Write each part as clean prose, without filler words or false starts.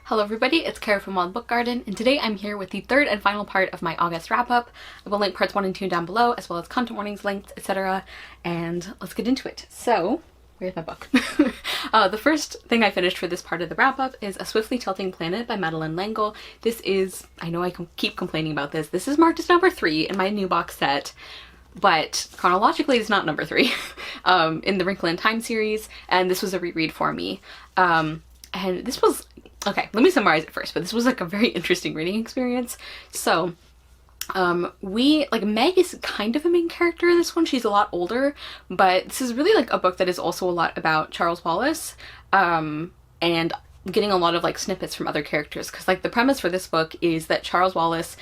Hello everybody, it's Kara from Wild Book Garden, and today I'm here with the third and final part of my August wrap-up. I will link parts 1 and 2 down below, as well as content warnings, links, etc. And let's get into it. So, where's my book? The first thing I finished for this part of the wrap-up is A Swiftly Tilting Planet by Nettle and Bone. This is, I know I keep complaining about this is marked as number 3 in my new box set, but chronologically it's not number 3 in the Wrinkle in Time series, and this was a reread for me. And this was, okay, let me summarize it first, but this was like a very interesting reading experience. So, Meg is kind of a main character in this one. She's a lot older, but this is really like a book that is also a lot about Charles Wallace, and getting a lot of like snippets from other characters, because like the premise for this book is that Charles Wallace,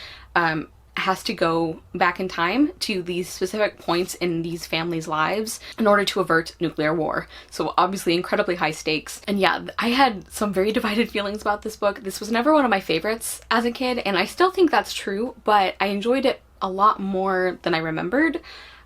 has to go back in time to these specific points in these families' lives in order to avert nuclear war. So obviously incredibly high stakes. And yeah, I had some very divided feelings about this book. This was never one of my favorites as a kid, and I still think that's true, but I enjoyed it a lot more than I remembered.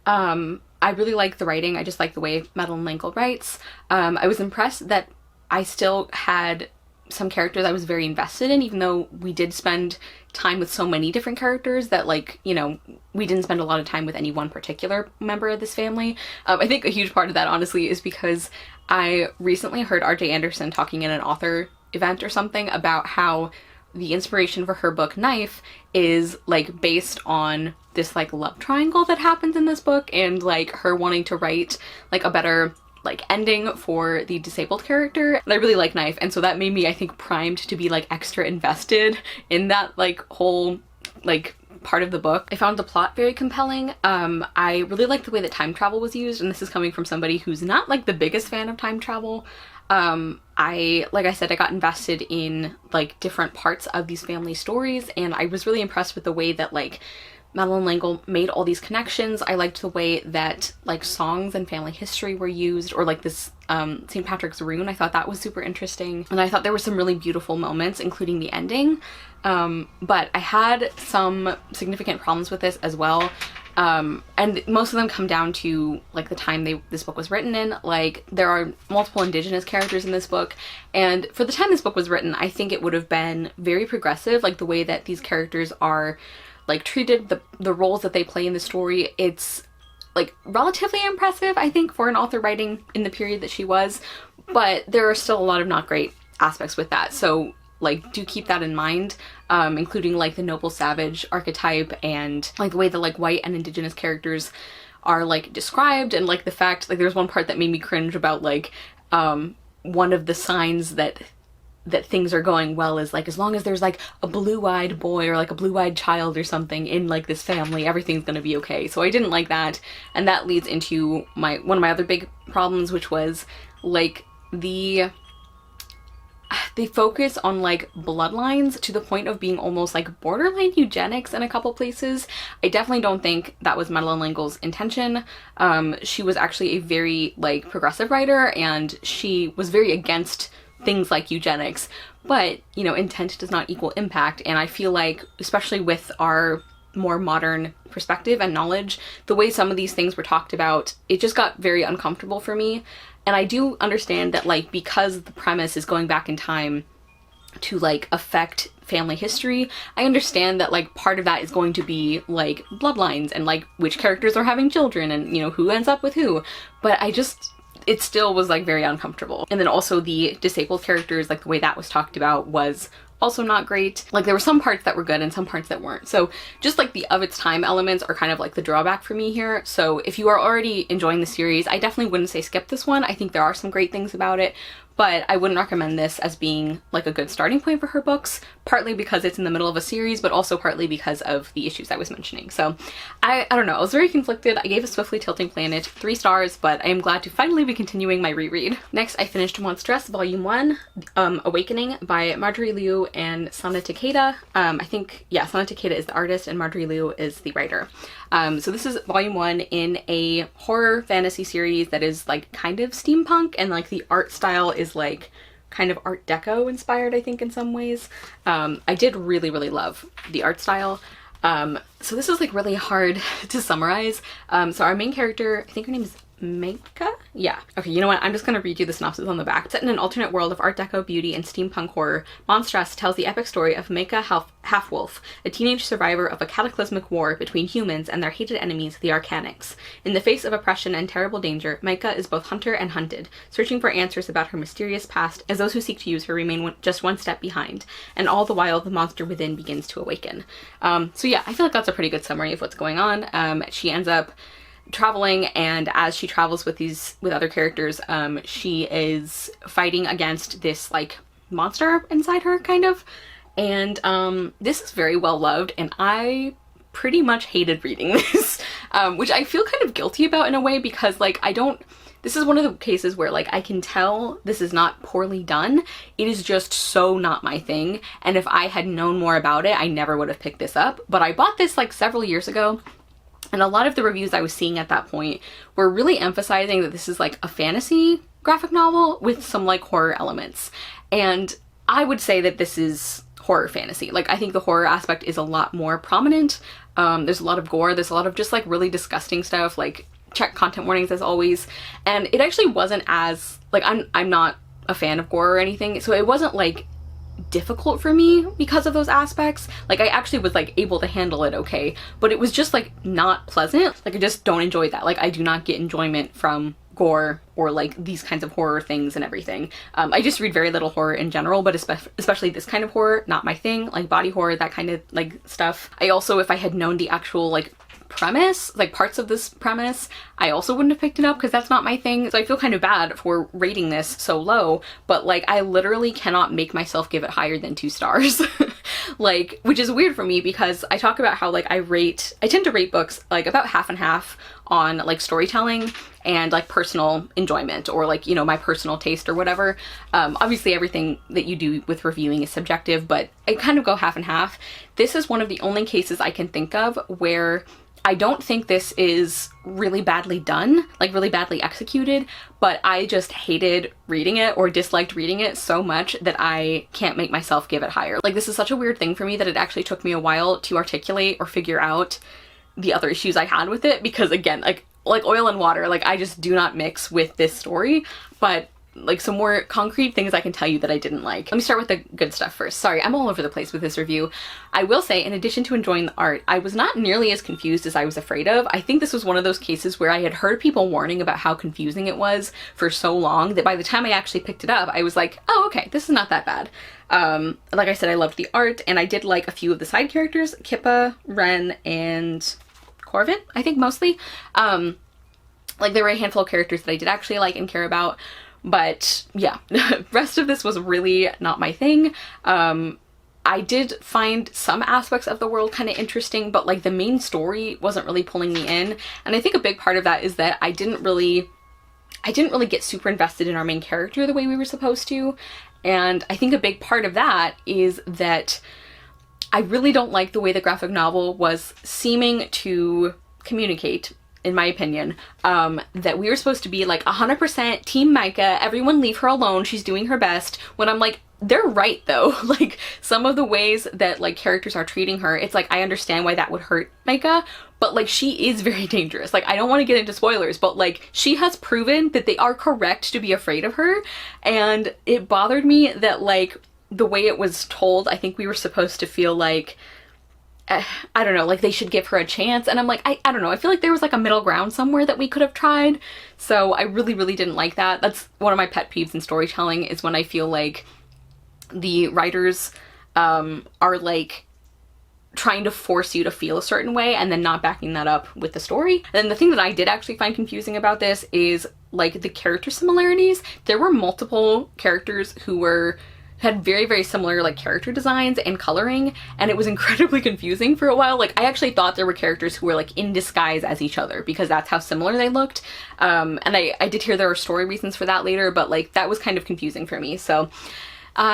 I really like the writing. I just like the way Nettle and Bone writes. I was impressed that I still had some characters I was very invested in, even though we did spend time with so many different characters that, like, you know, we didn't spend a lot of time with any one particular member of this family. I think a huge part of that, honestly, is because I recently heard R.J. Anderson talking in an author event or something about how the inspiration for her book Knife is like based on this like love triangle that happens in this book, and like her wanting to write like a better like ending for the disabled character. And I really like Knife, and so that made me, I think, primed to be like extra invested in that like whole like part of the book. I found the plot very compelling. I really like the way that time travel was used, and this is coming from somebody who's not like the biggest fan of time travel. Like I said, I got invested in like different parts of these family stories, and I was really impressed with the way that like Nettle and Bone made all these connections. I liked the way that like songs and family history were used, or like this St. Patrick's rune. I thought that was super interesting, and I thought there were some really beautiful moments, including the ending. But I had some significant problems with this as well. And most of them come down to like the time this book was written in. Like, there are multiple Indigenous characters in this book, and for the time this book was written, I think it would have been very progressive, like the way that these characters are like treated, the roles that they play in the story. It's like relatively impressive, I think, for an author writing in the period that she was, but there are still a lot of not great aspects with that. So like, do keep that in mind, including like the noble savage archetype, and like the way that like white and Indigenous characters are like described, and like the fact, like there's one part that made me cringe about like one of the signs that things are going well is like, as long as there's like a blue-eyed boy or like a blue-eyed child or something in like this family, everything's gonna be okay. So I didn't like that, and that leads into one of my other big problems, which was like the focus on like bloodlines to the point of being almost like borderline eugenics in a couple places. I definitely don't think that was Nettle and Bone's intention. She was actually a very like progressive writer, and she was very against things like eugenics, but you know, intent does not equal impact. And I feel like, especially with our more modern perspective and knowledge, the way some of these things were talked about, it just got very uncomfortable for me. And I do understand that like, because the premise is going back in time to like affect family history, I understand that like part of that is going to be like bloodlines and like which characters are having children and, you know, who ends up with who, but it still was like very uncomfortable. And then also the disabled characters, like the way that was talked about was also not great. Like, there were some parts that were good and some parts that weren't. So just like the of its time elements are kind of like the drawback for me here. So if you are already enjoying the series, I definitely wouldn't say skip this one. I think there are some great things about it, but I wouldn't recommend this as being like a good starting point for her books, partly because it's in the middle of a series, but also partly because of the issues I was mentioning. So I don't know, I was very conflicted. I gave A Swiftly Tilting Planet 3 stars, but I am glad to finally be continuing my reread. Next, I finished Monstress Volume 1, Awakening by Marjorie Liu and Sana Takeda. I think, yeah, Sana Takeda is the artist and Marjorie Liu is the writer. So this is Volume 1 in a horror fantasy series that is like kind of steampunk, and like the art style is like kind of Art Deco inspired, I think, in some ways. I did really, really love the art style. So this is like really hard to summarize. So our main character, I think her name is Meika? Yeah. Okay, you know what? I'm just gonna read you the synopsis on the back. Set in an alternate world of Art Deco beauty and steampunk horror, Monstress tells the epic story of Meika Half-Wolf, a teenage survivor of a cataclysmic war between humans and their hated enemies, the Arcanics. In the face of oppression and terrible danger, Meika is both hunter and hunted, searching for answers about her mysterious past as those who seek to use her remain just one step behind, and all the while the monster within begins to awaken. So yeah, I feel like that's a pretty good summary of what's going on. She ends up traveling, and as she travels with other characters, she is fighting against this like monster inside her, kind of. And this is very well loved, and I pretty much hated reading this, which I feel kind of guilty about in a way, because like this is one of the cases where like I can tell this is not poorly done. It is just so not my thing, and if I had known more about it, I never would have picked this up. But I bought this like several years ago, and a lot of the reviews I was seeing at that point were really emphasizing that this is like a fantasy graphic novel with some like horror elements. And I would say that this is horror fantasy. Like, I think the horror aspect is a lot more prominent. There's a lot of gore. There's a lot of just like really disgusting stuff. Like, check content warnings as always. And it actually wasn't as, like, I'm not a fan of gore or anything, so it wasn't like difficult for me because of those aspects. Like, I actually was like able to handle it okay, but it was just like not pleasant. Like, I just don't enjoy that. Like, I do not get enjoyment from gore or like these kinds of horror things and everything. I just read very little horror in general, but especially this kind of horror, not my thing. Like body horror, that kind of like stuff. I also, if I had known the actual like premise, like parts of this premise, I also wouldn't have picked it up because that's not my thing. So I feel kind of bad for rating this so low, but like I literally cannot make myself give it higher than 2 stars. Like, which is weird for me because I talk about how like I tend to rate books like about half and half on like storytelling and like personal enjoyment, or like, you know, my personal taste or whatever. Obviously everything that you do with reviewing is subjective, but I kind of go half and half. This is one of the only cases I can think of where I don't think this is really badly done, like really badly executed, but I just hated reading it or disliked reading it so much that I can't make myself give it higher. Like, this is such a weird thing for me that it actually took me a while to articulate or figure out the other issues I had with it, because again, like oil and water, like I just do not mix with this story. But like some more concrete things I can tell you that I didn't like. Let me start with the good stuff first. Sorry, I'm all over the place with this review. I will say, in addition to enjoying the art, I was not nearly as confused as I was afraid of. I think this was one of those cases where I had heard people warning about how confusing it was for so long that by the time I actually picked it up, I was like, oh, okay, this is not that bad. Like I said, I loved the art, and I did like a few of the side characters, Kippa, Ren, and Corvin, I think mostly. Like, there were a handful of characters that I did actually like and care about. But yeah, the rest of this was really not my thing. I did find some aspects of the world kind of interesting, but like the main story wasn't really pulling me in. And I think a big part of that is that I didn't really get super invested in our main character the way we were supposed to. And I think a big part of that is that I really don't like the way the graphic novel was seeming to communicate, in my opinion, that we were supposed to be like 100% Team Meika, everyone leave her alone, she's doing her best, when I'm like, they're right though. Like, some of the ways that like characters are treating her, it's like, I understand why that would hurt Meika, but like, she is very dangerous. Like, I don't want to get into spoilers, but like, she has proven that they are correct to be afraid of her, and it bothered me that like, the way it was told, I think we were supposed to feel like, I don't know, like they should give her a chance. And I'm like, I don't know, I feel like there was like a middle ground somewhere that we could have tried. So I really, really didn't like that. That's one of my pet peeves in storytelling, is when I feel like the writers are like trying to force you to feel a certain way and then not backing that up with the story. And then the thing that I did actually find confusing about this is like the character similarities. There were multiple characters who had very, very similar like character designs and coloring, and it was incredibly confusing for a while. Like, I actually thought there were characters who were like in disguise as each other because that's how similar they looked. And I did hear there were story reasons for that later, but like that was kind of confusing for me. So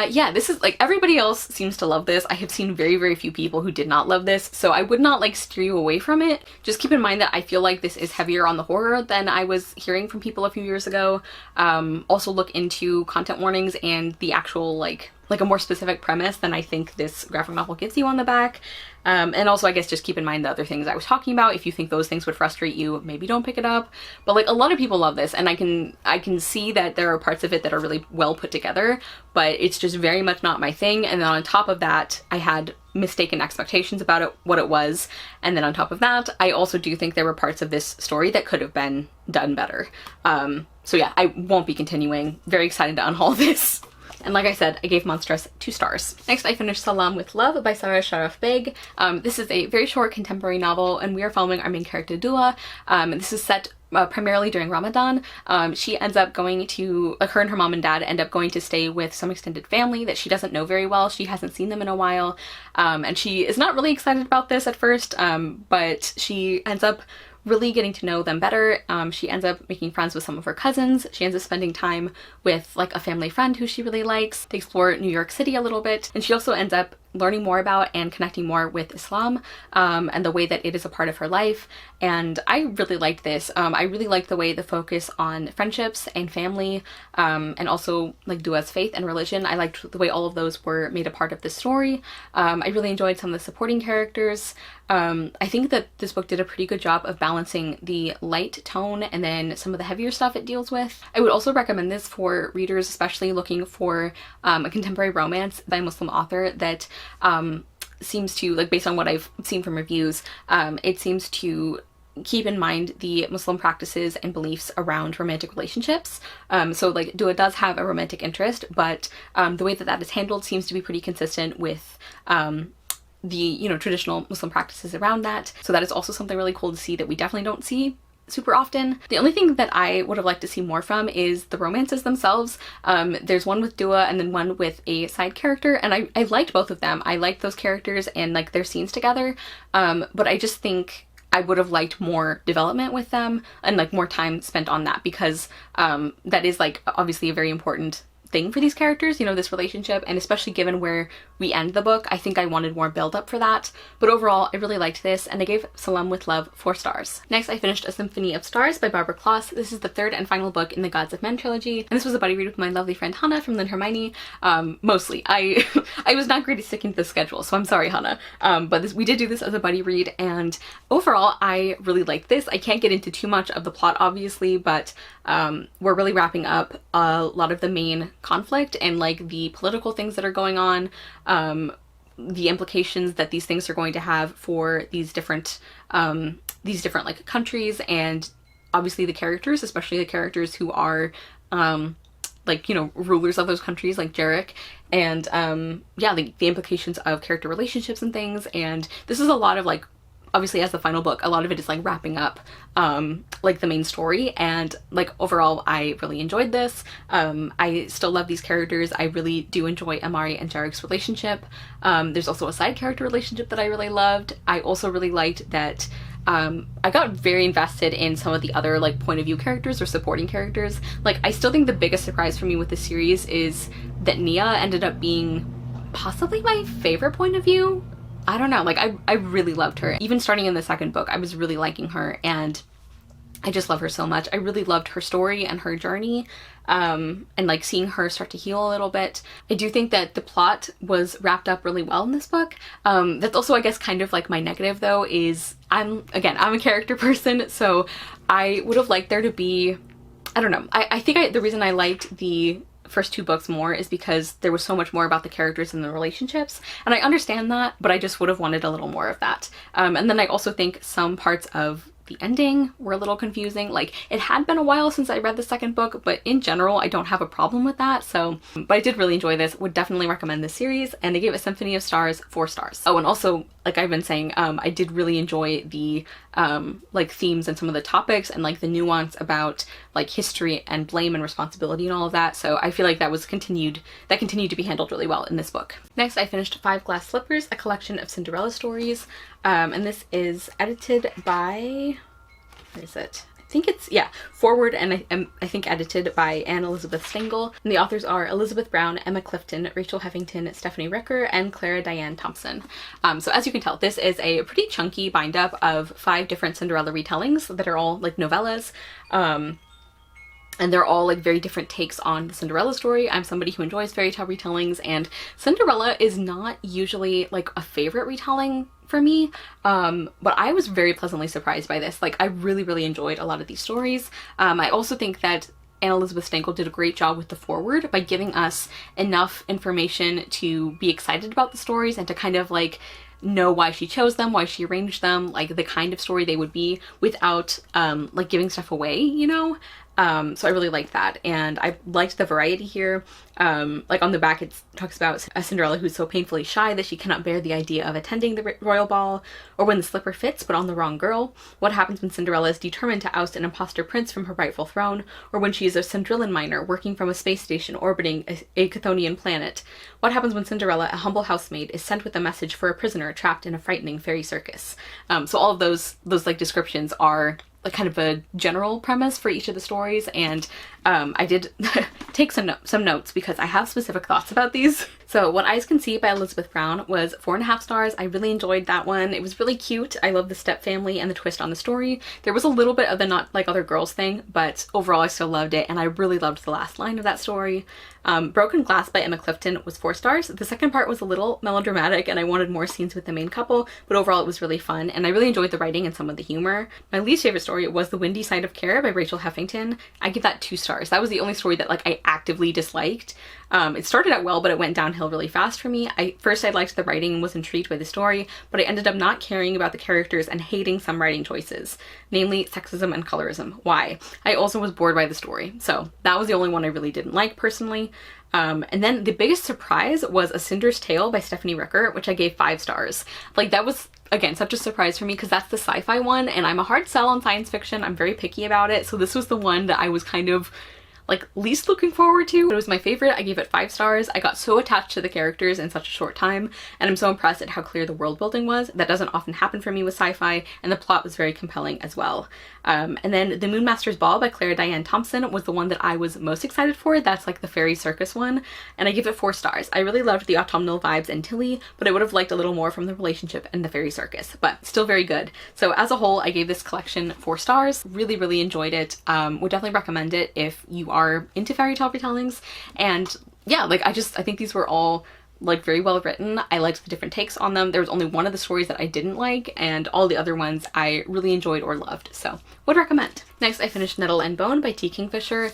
yeah, this is like, everybody else seems to love this. I have seen very, very few people who did not love this, so I would not like steer you away from it. Just keep in mind that I feel like this is heavier on the horror than I was hearing from people a few years ago. Also look into content warnings and the actual like like a more specific premise than I think this graphic novel gives you on the back. And also I guess just keep in mind the other things I was talking about. If you think those things would frustrate you, maybe don't pick it up. But like a lot of people love this, and I can see that there are parts of it that are really well put together, but it's just very much not my thing. And then on top of that, I had mistaken expectations about it, what it was. And then on top of that, I also do think there were parts of this story that could have been done better. So yeah, I won't be continuing. Very excited to unhaul this. And like I said, I gave Monstress 2 stars. Next, I finished Salam with Love by Sarah Sharaf Beg. This is a very short contemporary novel, and we are following our main character Dua. This is set primarily during Ramadan. She ends up going to, like, her and her mom and dad end up going to stay with some extended family that she doesn't know very well. She hasn't seen them in a while, and she is not really excited about this at first, but she ends up really getting to know them better. She ends up making friends with some of her cousins. She ends up spending time with like a family friend who she really likes. They explore New York City a little bit, and she also ends up learning more about and connecting more with Islam, and the way that it is a part of her life. And I really liked this. I really liked the way the focus on friendships and family, and also like Dua's faith and religion. I liked the way all of those were made a part of the story. I really enjoyed some of the supporting characters. I think that this book did a pretty good job of balancing the light tone and then some of the heavier stuff it deals with. I would also recommend this for readers, especially looking for a contemporary romance by a Muslim author that seems to, like, based on what I've seen from reviews, it seems to keep in mind the Muslim practices and beliefs around romantic relationships. So like Dua does have a romantic interest, but the way that that is handled seems to be pretty consistent with the, you know, traditional Muslim practices around that. So that is also something really cool to see that we definitely don't see super often. The only thing that I would have liked to see more from is the romances themselves. There's one with Dua and then one with a side character, and I liked both of them. I liked those characters and like their scenes together, but I just think I would have liked more development with them and like more time spent on that, because that is like obviously a very important thing for these characters, you know, this relationship, and especially given where we end the book, I think I wanted more build up for that. But overall, I really liked this, and I gave Salam with Love 4 stars. Next, I finished A Symphony of Stars by Barbara Kloss. This is the third and final book in the Gods of Men trilogy, and this was a buddy read with my lovely friend Hannah from Lynn Hermione. Mostly. I was not great at sticking to the schedule, so I'm sorry, Hannah. But we did do this as a buddy read, and overall, I really liked this. I can't get into too much of the plot, obviously, but we're really wrapping up a lot of the main conflict and like the political things that are going on, the implications that these things are going to have for these different like countries, and obviously the characters, especially the characters who are like, you know, rulers of those countries like Jarek, and yeah, the implications of character relationships and things. And this is a lot of like, obviously as the final book, a lot of it is like wrapping up like the main story, and like overall I really enjoyed this. I still love these characters. I really do enjoy Amari and Jarek's relationship. There's also a side character relationship that I really loved. I also really liked that I got very invested in some of the other like point of view characters or supporting characters. Like I still think the biggest surprise for me with this series is that Nia ended up being possibly my favorite point of view. I don't know, like I really loved her. Even starting in the second book, I was really liking her, and I just love her so much. I really loved her story and her journey, and like seeing her start to heal a little bit. I do think that the plot was wrapped up really well in this book. That's also, I guess, kind of like my negative though, is I'm a character person, so I would have liked there to be, I don't know, I think the reason I liked the first 2 books more is because there was so much more about the characters and the relationships, and I understand that, but I just would have wanted a little more of that. And then I also think some parts of the ending were a little confusing. Like, it had been a while since I read the second book, but in general I don't have a problem with that. So, but I did really enjoy this, would definitely recommend this series, and I gave A Symphony of Stars 4 stars. Oh, and also, like I've been saying, I did really enjoy the like themes and some of the topics and like the nuance about like history and blame and responsibility and all of that. So I feel like that continued to be handled really well in this book. Next, I finished 5 Glass Slippers, a collection of Cinderella stories, and this is edited by, what is it? I think it's, yeah, Forward, and I think edited by Anne Elizabeth Stengel. And the authors are Elizabeth Brown, Emma Clifton, Rachel Heffington, Stephanie Ricker, and Clara Diane Thompson. So as you can tell, this is a pretty chunky bind up of 5 different Cinderella retellings that are all like novellas. and they're all like very different takes on the Cinderella story. I'm somebody who enjoys fairy tale retellings, and Cinderella is not usually like a favorite retelling for me, but I was very pleasantly surprised by this. Like, I really enjoyed a lot of these stories. I also think that Anne Elizabeth Stankel did a great job with the foreword by giving us enough information to be excited about the stories and to kind of like know why she chose them, why she arranged them, like the kind of story they would be, without like giving stuff away, you know? So I really liked that, and I liked the variety here. Like on the back it talks about a Cinderella who's so painfully shy that she cannot bear the idea of attending the royal ball, or when the slipper fits but on the wrong girl, what happens when Cinderella is determined to oust an imposter prince from her rightful throne, or when she is a Cinderillan miner working from a space station orbiting a Chthonian planet, what happens when Cinderella, a humble housemaid, is sent with a message for a prisoner trapped in a frightening fairy circus. So all of those like descriptions are like kind of a general premise for each of the stories, and I did take some notes because I have specific thoughts about these. So What Eyes Can See by Elizabeth Brown was 4.5 stars. I really enjoyed that one. It was really cute. I love the step family and the twist on the story. There was a little bit of the not like other girls thing, but overall I still loved it, and I really loved the last line of that story. Broken Glass by Emma Clifton was 4 stars. The second part was a little melodramatic and I wanted more scenes with the main couple, but overall it was really fun, and I really enjoyed the writing and some of the humor. My least favorite story was The Windy Side of Care by Rachel Heffington. I give that 2 stars. That was the only story that like I actively disliked. It started out well, but it went downhill really fast for me. First I liked the writing and was intrigued by the story, but I ended up not caring about the characters and hating some writing choices, namely sexism and colorism. Why? I also was bored by the story, so that was the only one I really didn't like personally. And then the biggest surprise was A Cinder's Tale by Stephanie Ricker, which I gave 5 stars. Like, that was, again, such a surprise for me because that's the sci-fi one, and I'm a hard sell on science fiction. I'm very picky about it, so this was the one that I was kind of like least looking forward to. It was my favorite. I gave it 5 stars. I got so attached to the characters in such a short time, and I'm so impressed at how clear the world building was. That doesn't often happen for me with sci-fi, and the plot was very compelling as well. And then The Moonmaster's Ball by Clara Diane Thompson was the one that I was most excited for. That's like the fairy circus one, and I give it 4 stars. I really loved the autumnal vibes in Tilly, but I would have liked a little more from the relationship and the fairy circus, but still very good. So as a whole, I gave this collection 4 stars. Really enjoyed it. Would definitely recommend it if you are into fairy tale retellings. And yeah, like I think these were all like very well written. I liked the different takes on them. There was only one of the stories that I didn't like, and all the other ones I really enjoyed or loved, so would recommend. Next, I finished Nettle and Bone by T. Kingfisher.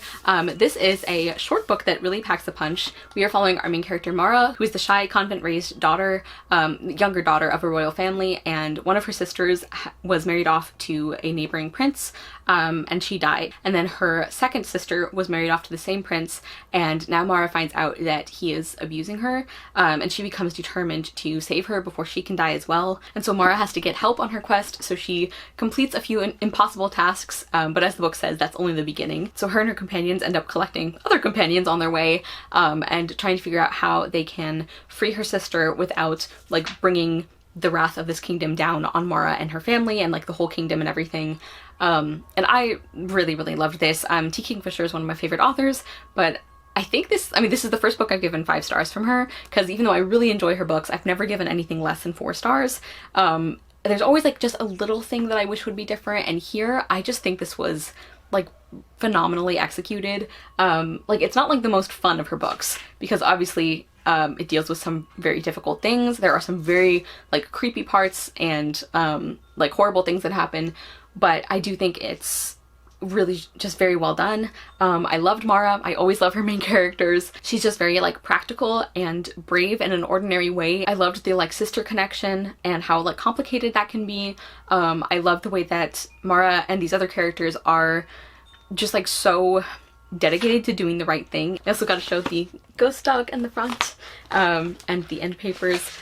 This is a short book that really packs a punch. We are following our main character Mara, who is the shy convent-raised daughter, younger daughter of a royal family, and one of her sisters was married off to a neighboring prince, and she died. And then her second sister was married off to the same prince, and now Mara finds out that he is abusing her, and she becomes determined to save her before she can die as well. And so Mara has to get help on her quest, so she completes a few impossible tasks, but as the book says, that's only the beginning. So her and her companions end up collecting other companions on their way, and trying to figure out how they can free her sister without like bringing the wrath of this kingdom down on Mara and her family and like the whole kingdom and everything. And I really loved this. T. Kingfisher is one of my favorite authors, but I think this is the first book I've given 5 stars from her, because even though I really enjoy her books, I've never given anything less than 4 stars. There's always like just a little thing that I wish would be different, and here I just think this was like phenomenally executed. Like, it's not like the most fun of her books, because obviously it deals with some very difficult things. There are some very like creepy parts and like horrible things that happen, but I do think it's really just very well done. I loved Mara. I always love her main characters. She's just very like practical and brave in an ordinary way. I loved the like sister connection and how like complicated that can be. I love the way that Mara and these other characters are just like so dedicated to doing the right thing. I also got to show the ghost dog in the front, and the end papers.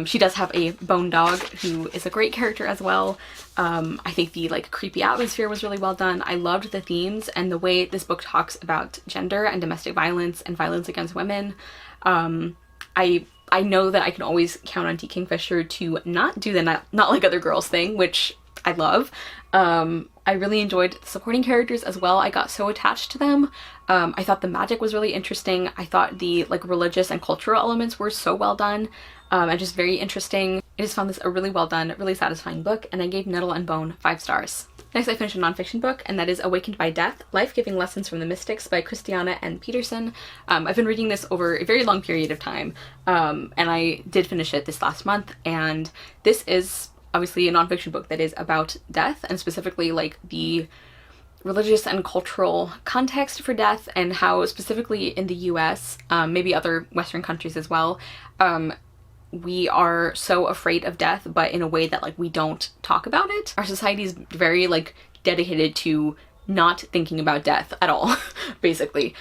She does have a bone dog who is a great character as well. I think the like creepy atmosphere was really well done. I loved the themes and the way this book talks about gender and domestic violence and violence against women. I know that I can always count on T. Kingfisher to not do the not like other girls thing, which I love. I really enjoyed the supporting characters as well. I got so attached to them. I thought the magic was really interesting. I thought the like religious and cultural elements were so well done, and just very interesting. I just found this a really well done, really satisfying book, and I gave Nettle and Bone 5 stars. Next, I finished a nonfiction book, and that is Awakened by Death, Life-Giving Lessons from the Mystics by Christiana N. Peterson. I've been reading this over a very long period of time, and I did finish it this last month, and this is obviously a nonfiction book that is about death, and specifically like the religious and cultural context for death, and how specifically in the US, maybe other Western countries as well, we are so afraid of death, but in a way that like we don't talk about it. Our society is very like dedicated to not thinking about death at all, basically.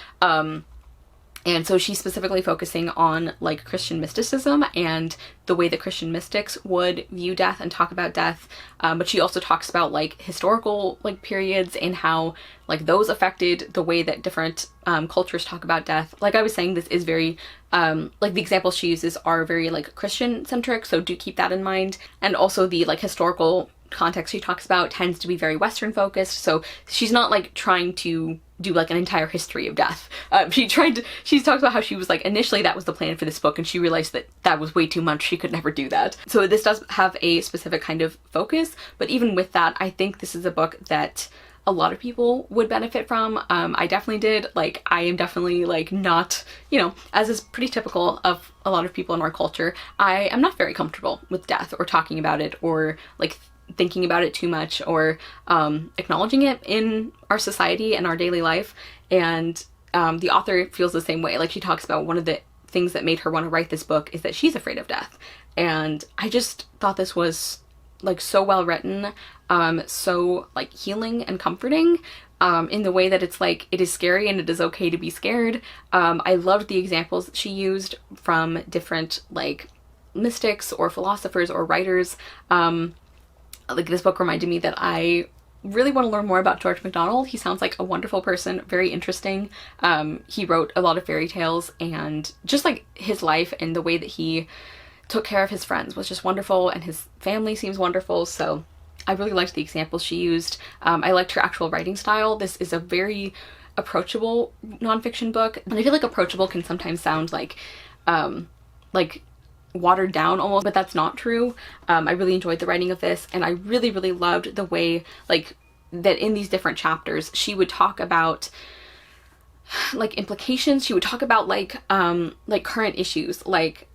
And so she's specifically focusing on like Christian mysticism and the way that Christian mystics would view death and talk about death. But she also talks about like historical like periods and how like those affected the way that different cultures talk about death. Like I was saying, this is very like the examples she uses are very like Christian centric, so do keep that in mind. And also the like historical context she talks about tends to be very Western focused, so she's not like trying to do like an entire history of death. She talks about how she was like, initially that was the plan for this book, and she realized that that was way too much, she could never do that. So this does have a specific kind of focus, but even with that, I think this is a book that a lot of people would benefit from. I definitely did. Like, I am definitely like not, you know, as is pretty typical of a lot of people in our culture, I am not very comfortable with death or talking about it or like thinking about it too much or acknowledging it in our society and our daily life. And the author feels the same way. Like, she talks about one of the things that made her want to write this book is that she's afraid of death. And I just thought this was like so well written, so like healing and comforting, in the way that it's like, it is scary and it is okay to be scared. I loved the examples that she used from different like mystics or philosophers or writers. Like, this book reminded me that I really want to learn more about George MacDonald. He sounds like a wonderful person, very interesting. He wrote a lot of fairy tales, and just like his life and the way that he took care of his friends was just wonderful, and his family seems wonderful. So I really liked the examples she used. I liked her actual writing style. This is a very approachable nonfiction book, and I feel like approachable can sometimes sound like watered down almost, but that's not true. I really enjoyed the writing of this, and I really, really loved the way like that in these different chapters she would talk about like implications. She would talk about like current issues, like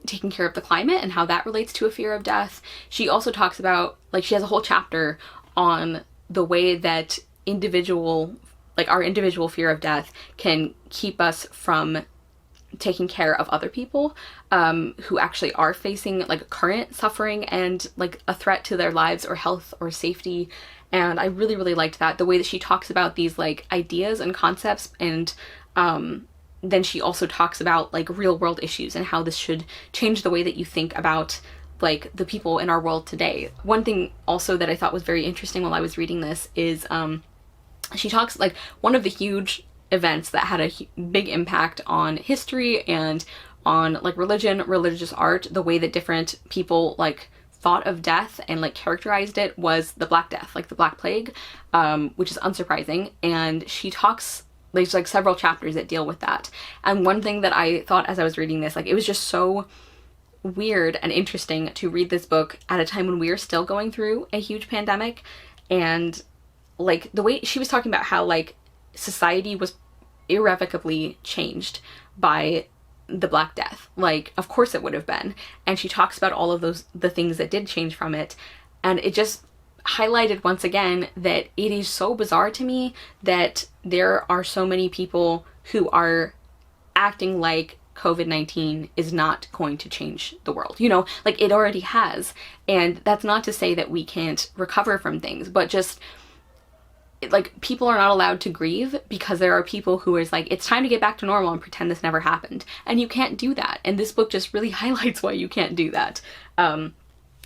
taking care of the climate and how that relates to a fear of death. She also talks about, like, she has a whole chapter on the way that our individual fear of death can keep us from taking care of other people who actually are facing like current suffering and like a threat to their lives or health or safety. And I really, really liked that, the way that she talks about these like ideas and concepts, and then she also talks about like real world issues and how this should change the way that you think about like the people in our world today. One thing also that I thought was very interesting while I was reading this is she talks like one of the huge events that had a big impact on history and on like religion, religious art, the way that different people like thought of death and like characterized it, was the Black Death, like the Black Plague, which is unsurprising. And she talks, there's like several chapters that deal with that. And one thing that I thought as I was reading this, like, it was just so weird and interesting to read this book at a time when we are still going through a huge pandemic. And like the way she was talking about how like society was irrevocably changed by the Black Death. Like, of course it would have been. And she talks about all of the things that did change from it. And it just highlighted once again that it is so bizarre to me that there are so many people who are acting like COVID-19 is not going to change the world. You know, like, it already has. And that's not to say that we can't recover from things, but just like, people are not allowed to grieve because there are people who is like, it's time to get back to normal and pretend this never happened. And you can't do that. And this book just really highlights why you can't do that.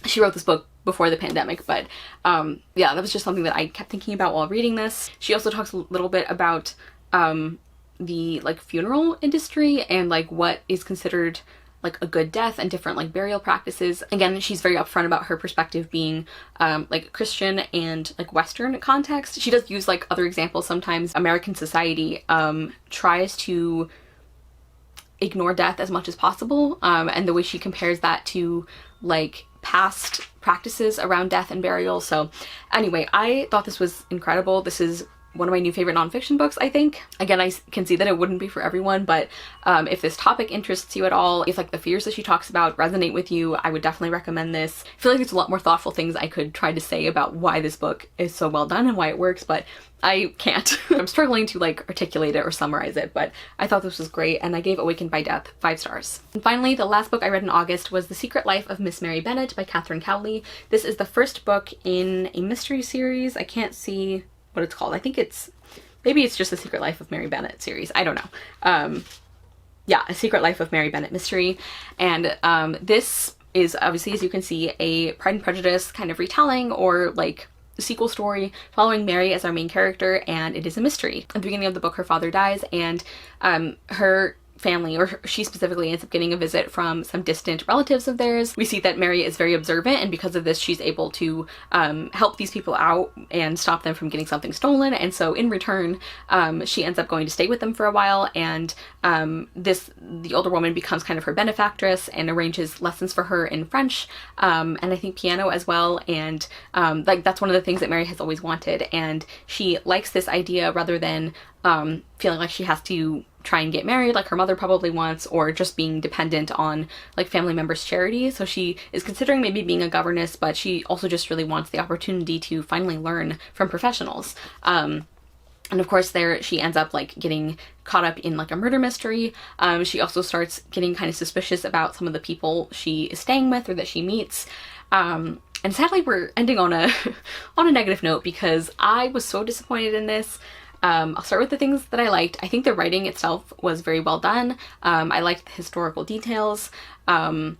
She wrote this book before the pandemic, but yeah, that was just something that I kept thinking about while reading this. She also talks a little bit about the like funeral industry and like what is considered like a good death and different like burial practices. Again, she's very upfront about her perspective being like Christian and like Western context. She does use like other examples sometimes. American society tries to ignore death as much as possible, and the way she compares that to like past practices around death and burial. So anyway, I thought this was incredible. This is one of my new favorite nonfiction books, I think. Again, I can see that it wouldn't be for everyone, but if this topic interests you at all, if like the fears that she talks about resonate with you, I would definitely recommend this. I feel like there's a lot more thoughtful things I could try to say about why this book is so well done and why it works, but I can't. I'm struggling to like articulate it or summarize it, but I thought this was great, and I gave Awakened by Death 5 stars. And finally, the last book I read in August was The Secret Life of Miss Mary Bennett by Catherine Cowley. This is the first book in a mystery series. I can't see what it's called. I think maybe it's just The Secret Life of Mary Bennett series. I don't know. Yeah, A Secret Life of Mary Bennett mystery. And this is obviously, as you can see, a Pride and Prejudice kind of retelling or like sequel story following Mary as our main character, and it is a mystery. At the beginning of the book, her father dies, and her family, or she specifically, ends up getting a visit from some distant relatives of theirs. We see that Mary is very observant, and because of this she's able to help these people out and stop them from getting something stolen, and so in return she ends up going to stay with them for a while, and the older woman becomes kind of her benefactress and arranges lessons for her in French and I think piano as well, and like that's one of the things that Mary has always wanted, and she likes this idea rather than feeling like she has to try and get married like her mother probably wants, or just being dependent on like family members' charity. So she is considering maybe being a governess, but she also just really wants the opportunity to finally learn from professionals. And of course there she ends up like getting caught up in like a murder mystery. She also starts getting kind of suspicious about some of the people she is staying with or that she meets. And sadly we're ending on a on a negative note because I was so disappointed in this. I'll start with the things that I liked. I think the writing itself was very well done. I liked the historical details. I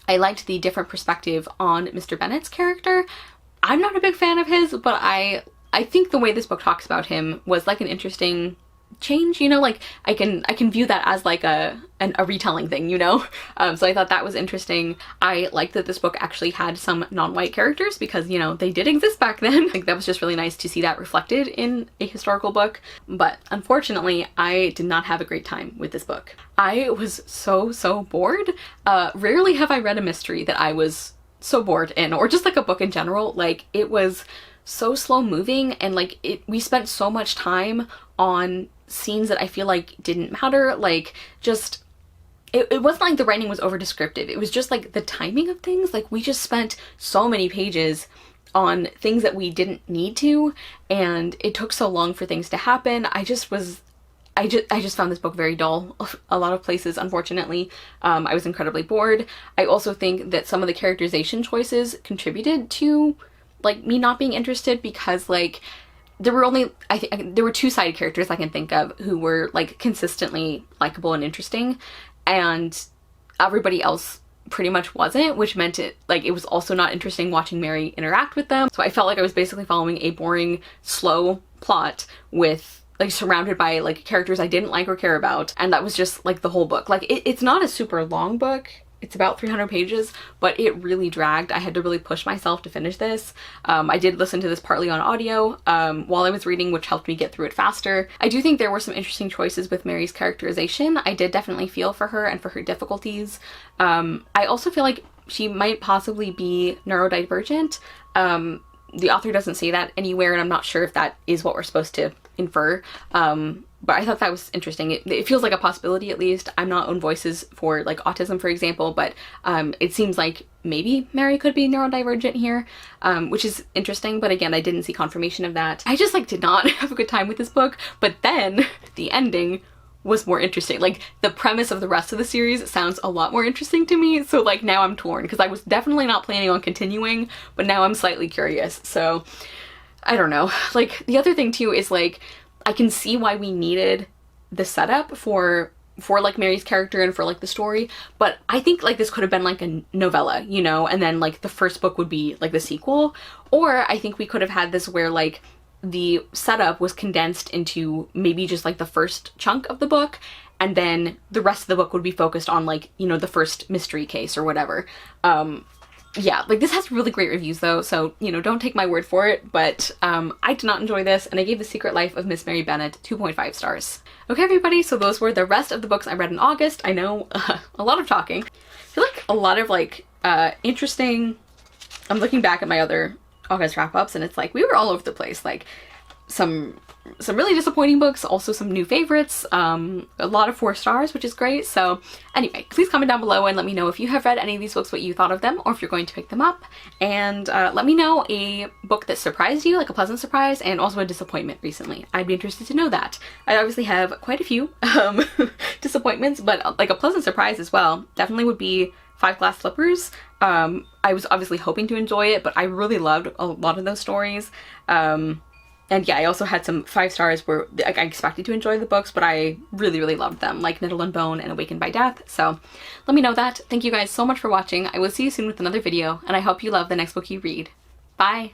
liked the different perspective on Mr. Bennett's character. I'm not a big fan of his, but I think the way this book talks about him was like an interesting change, you know, like I can view that as like a retelling thing, you know. So I thought that was interesting. I liked that this book actually had some non-white characters because, you know, they did exist back then. I think that was just really nice to see that reflected in a historical book. But unfortunately, I did not have a great time with this book. I was so bored. Rarely have I read a mystery that I was so bored in, or just like a book in general. Like it was so slow moving, and like we spent so much time on scenes that I feel like didn't matter. Like just it wasn't like the writing was over descriptive, it was just like the timing of things. Like we just spent so many pages on things that we didn't need to, and it took so long for things to happen. I just found this book very dull a lot of places, unfortunately. I was incredibly bored. I also think that some of the characterization choices contributed to like me not being interested, because like there were only, I think there were 2 side characters I can think of who were like consistently likable and interesting, and everybody else pretty much wasn't, which meant it was also not interesting watching Mary interact with them. So I felt like I was basically following a boring, slow plot with like surrounded by like characters I didn't like or care about, and that was just like the whole book. Like it's not a super long book. It's about 300 pages, but it really dragged. I had to really push myself to finish this. I did listen to this partly on audio while I was reading, which helped me get through it faster. I do think there were some interesting choices with Mary's characterization. I did definitely feel for her and for her difficulties. I also feel like she might possibly be neurodivergent. The author doesn't say that anywhere, and I'm not sure if that is what we're supposed to infer. But I thought that was interesting. It feels like a possibility, at least. I'm not on voices for like autism, for example, but it seems like maybe Mary could be neurodivergent here, which is interesting. But again, I didn't see confirmation of that. I just like did not have a good time with this book. But then the ending was more interesting. Like the premise of the rest of the series sounds a lot more interesting to me. So like now I'm torn, because I was definitely not planning on continuing, but now I'm slightly curious. So I don't know. Like the other thing too is like I can see why we needed the setup for like Mary's character and for like the story, but I think like this could have been like a novella, you know, and then like the first book would be like the sequel. Or I think we could have had this where like the setup was condensed into maybe just like the first chunk of the book, and then the rest of the book would be focused on like, you know, the first mystery case or whatever. Yeah, like this has really great reviews though, so, you know, don't take my word for it, but I did not enjoy this, and I gave The Secret Life of Miss Mary Bennett 2.5 stars. Okay, everybody, so those were the rest of the books I read in August. I know a lot of talking. I feel like a lot of like interesting. I'm looking back at my other August wrap-ups and it's like we were all over the place. Like some really disappointing books, also some new favorites, a lot of 4 stars, which is great. So anyway, please comment down below and let me know if you have read any of these books, what you thought of them, or if you're going to pick them up. And let me know a book that surprised you, like a pleasant surprise, and also a disappointment recently. I'd be interested to know that. I obviously have quite a few disappointments, but like a pleasant surprise as well definitely would be 5 Glass Slippers. I was obviously hoping to enjoy it, but I really loved a lot of those stories. And yeah, I also had some 5 stars where like, I expected to enjoy the books, but I really, really loved them, like Nettle and Bone and Awakened by Death. So let me know that. Thank you guys so much for watching. I will see you soon with another video, and I hope you love the next book you read. Bye!